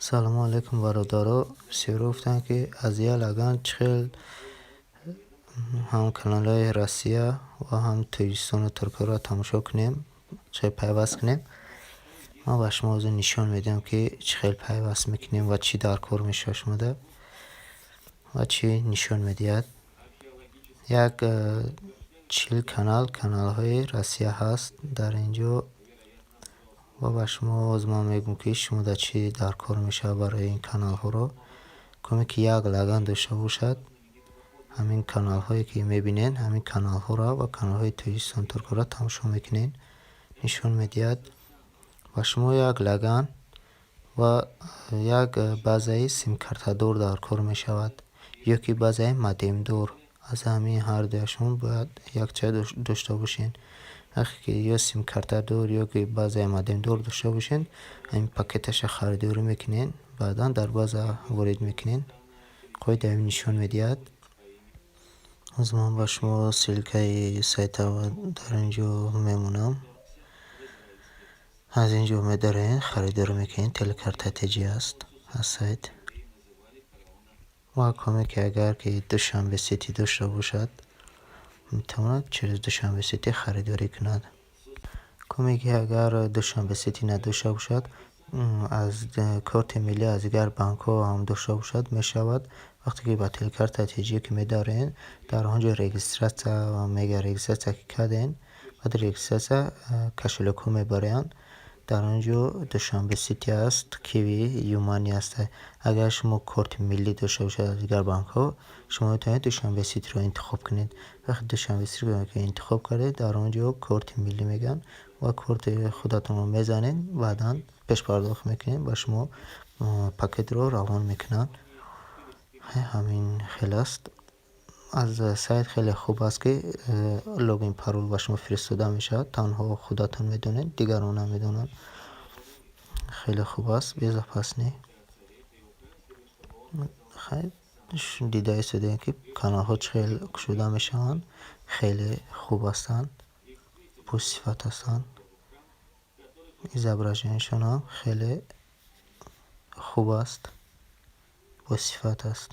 салому алайкум бародаро. Бисёро гуфтанд, ки аз я лаган чӣ хел ҳам каналҳои Россия ва ҳам Тоҷикистону Туркияро тамошо кунем, чӣ хел пайваст кунем. Ман ба шумо ҳозир нишон медиҳам, ки чӣ хел пайваст мекунем ва чӣ дар кор мешавад шумода ва чӣ нишон медиҳад. Як 40 каналҳои Россия ҳаст дар инҷо ва ба шумо ҳозир ман мегӯям, ки шумода чӣ дар кор мешавад барои ин каналҳоро. Каме ки як лаган дошта бошад, ҳамин каналҳое ки мебинед, ҳамин каналҳоро ва каналҳои Тоҷикистон, Туркияро тамошо мекунед. Нишон медиҳад ба шумо як лаган ва як базаи симкартадор дар кор мешавад, ё ки базаи модемдор. Аз ҳамин ҳардуяшон бояд якча дошта бошед. Вақте ки ё симкартадор ё ки базаи модемдор дошта бошед, ҳамин пакеташа харидорӣ мекунед, баъдан дар база ворид мекунед. Қоида ҳамин нишон медиҳад. ҳозир ман ба шумо ссилкаи сайтаро дар инҷо мемонам. аз инҷо медаред харидорӣ мекунед. Телекарта TG аст аз сайт. ва каме ки агар ки душанбе сити дошта бошад, метавонад через душанбе сити харидорӣ кунад. каме ки агар душанбе сити надошта бошад, аз корти миллӣ аз дигар банкҳо ҳам дошта бошад, мешавад. вақте ки ба телекарта TG ки медаред, дар онҷо регистратсия мега регистратсия ки карден, баъд регистратсия кошелекҳо мебаранд. дар онҷо душанбе сити аст, киви, юмани аст. агар шумо корти миллӣ дошта бошад аз дигар банкҳо, шумо метавонед душанбе ситиро интихоб кунед. вақте душанбе ситиро интихоб кардед, дар онҷо корти миллӣ мегӯянд ва корти худатонро мезанед, баъдан пешпардохт мекунед, ба шумо пакетро равон мекунанд. ҳамин хел аст. аз сайт хеле хуб аст, ки логин парол ба шумо фиристода мешавад, танҳо худатон медонед, дигарон намедонанд. хеле хуб аст, безопасӣ. дида истодем, ки каналҳо чӣ хел кушода мешаванд. хеле хуб ҳастанд, босифат ҳастанд. изображенияшонам хеле хуб аст, босифат аст.